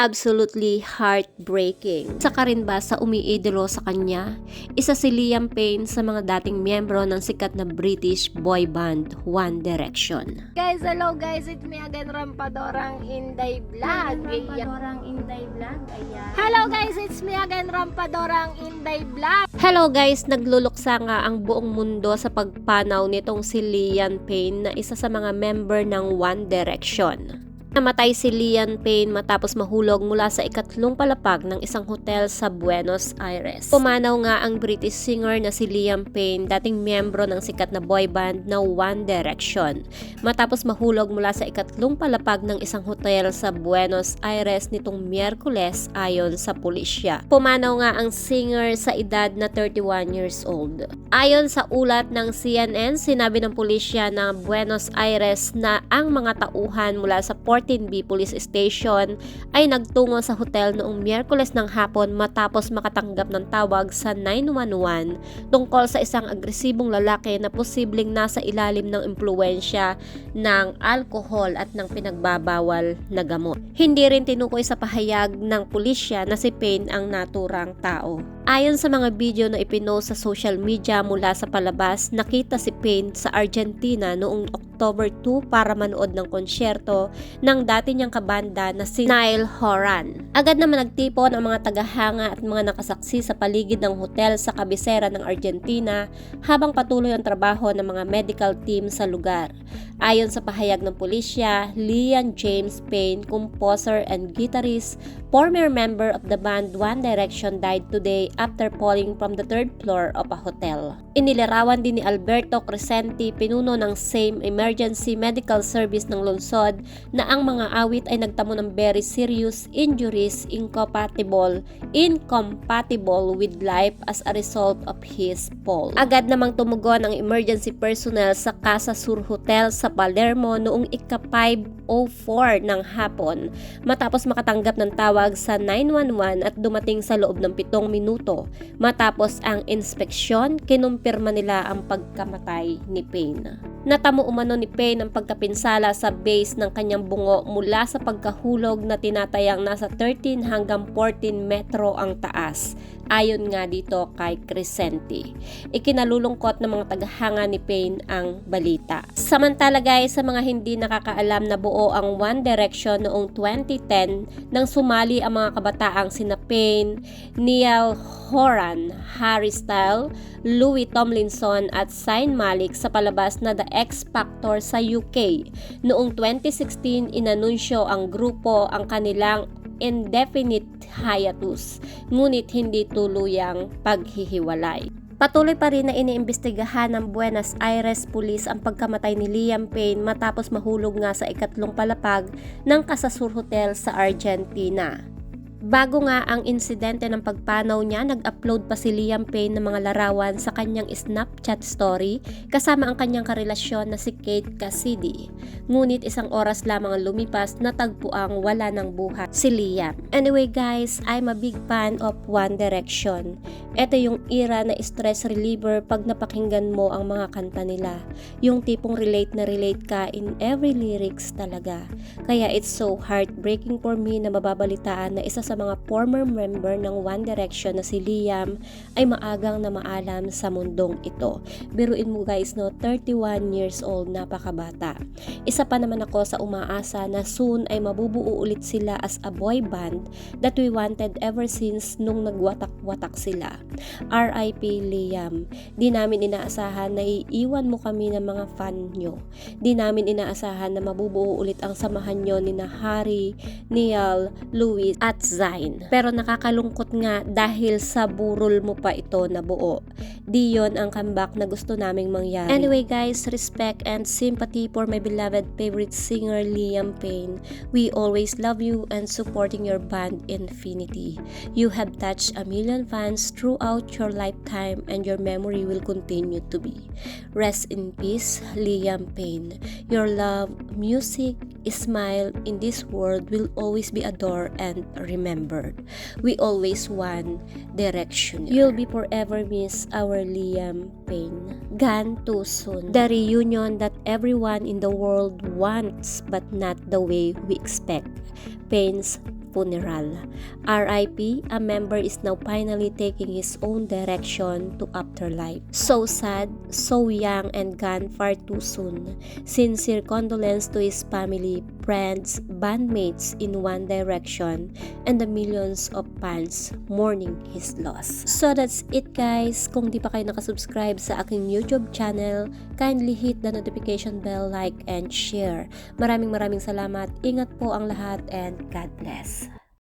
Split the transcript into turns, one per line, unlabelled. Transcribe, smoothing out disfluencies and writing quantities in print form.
absolutely heartbreaking. Isa ka rin ba sa umiidolo sa kanya? Isa si Liam Payne sa mga dating miyembro ng sikat na British boy band One Direction.
Guys, hello guys, it's me again, Rampadorang Inday Vlog.
Rampadorang Inday Vlog, ayan.
Hello guys, it's me again, Rampadorang Inday Vlog.
Hello guys, nagluluksa nga ang buong mundo sa pagpanaw nitong si Liam Payne na isa sa mga member ng One Direction. Namatay si Liam Payne matapos mahulog mula sa ikatlong palapag ng isang hotel sa Buenos Aires. Pumanaw nga ang British singer na si Liam Payne, dating miyembro ng sikat na boy band na One Direction, matapos mahulog mula sa ikatlong palapag ng isang hotel sa Buenos Aires nitong Miyerkules ayon sa pulisya. Pumanaw nga ang singer sa edad na 31 years old. Ayon sa ulat ng CNN, sinabi ng pulisya ng Buenos Aires na ang mga tauhan mula sa 14B Police Station ay nagtungo sa hotel noong Miyerkules ng hapon matapos makatanggap ng tawag sa 911 tungkol sa isang agresibong lalaki na posibleng nasa ilalim ng impluwensya ng alkohol at ng pinagbabawal na gamot. Hindi rin tinukoy sa pahayag ng pulisya na si Payne ang naturang tao. Ayon sa mga video na ipinost sa social media mula sa palabas, nakita si Payne sa Argentina noong October 2 para manood ng konsyerto ng dati niyang kabanda na si Niall Horan. Agad naman nagtipon ang mga tagahanga at mga nakasaksi sa paligid ng hotel sa kabisera ng Argentina habang patuloy ang trabaho ng mga medical team sa lugar. Ayon sa pahayag ng pulisya, Liam James Payne, composer and guitarist, former member of the band One Direction, died today after falling from the third floor of a hotel. Inilarawan din ni Alberto Crescenti, pinuno ng SAME Emergency Medical Service ng lungsod, na ang mga awit ay nagtamo ng very serious injuries incompatible with life as a result of his fall. Agad namang tumugon ang emergency personnel sa Casa Sur Hotel sa Palermo noong ika-5:04 ng hapon matapos makatanggap ng tawag sa 911 at dumating sa loob ng 7 minuto. Matapos ang inspeksyon, kinumpirma nila ang pagkamatay ni Payne. Natamo umano ni Payne ang pagkapinsala sa base ng kanyang bungo mula sa pagkahulog na tinatayang nasa 13 hanggang 14 metro ang taas. Ayon nga dito kay Crescenti. Ikinalulungkot ng mga tagahanga ni Payne ang balita. Samantala guys, sa mga hindi nakakaalam, na buo ang One Direction noong 2010 nang sumali ang mga kabataang sina Payne, Niall Horan, Harry Styles, Louis Tomlinson at Zayn Malik sa palabas na The X Factor sa UK. Noong 2016, inanunsyo ang grupo ang kanilang indefinite hiatus, ngunit hindi tuluyang paghihiwalay. Patuloy pa rin na iniimbestigahan ng Buenos Aires Police ang pagkamatay ni Liam Payne matapos mahulog nga sa ikatlong palapag ng Casa Sur Hotel sa Argentina. Bago nga ang insidente ng pagpanaw niya, nag-upload pa si Liam Payne ng mga larawan sa kanyang Snapchat story kasama ang kanyang karelasyon na si Kate Cassidy. Ngunit isang oras lamang ang lumipas, natagpuang wala ng buhay si Liam. Anyway guys, I'm a big fan of One Direction. Ito yung era na stress reliever pag napakinggan mo ang mga kanta nila. Yung tipong relate na relate ka in every lyrics talaga. Kaya it's so heartbreaking for me na mababalitaan na isa sa mga former member ng One Direction na si Liam ay maagang na maalam sa mundong ito. Biruin mo guys, no, 31 years old, napakabata. Isa pa naman ako sa umaasa na soon ay mabubuo ulit sila as a boy band that we wanted ever since nung nagwatak-watak sila. R.I.P. Liam. Di namin inaasahan na iiwan mo kami ng mga fan nyo. Di namin inaasahan na mabubuo ulit ang samahan nyo ni na Harry, Niall, Louis at Zayn. Pero nakakalungkot nga dahil sa burol mo pa ito nabuo. Di yon ang comeback na gusto naming mangyari. Anyway guys, respect and sympathy for my beloved favorite singer Liam Payne. We always love you and supporting your band Infinity. You have touched a million fans throughout your lifetime and your memory will continue to be. Rest in peace, Liam Payne. Your love, music, smile in this world will always be adored and remembered. We always One Direction. You'll be forever miss our Liam Payne. Gone too soon. The reunion that everyone in the world wants but not the way we expect. Payne's funeral. RIP, a member is now finally taking his own direction to afterlife. So sad, so young and gone far too soon. Sincere condolence to his family, friends, bandmates in One Direction, and the millions of fans mourning his loss. So that's it guys. Kung di pa kayo nakasubscribe sa aking YouTube channel, kindly hit the notification bell, like and share. Maraming salamat. Ingat po ang lahat and God bless.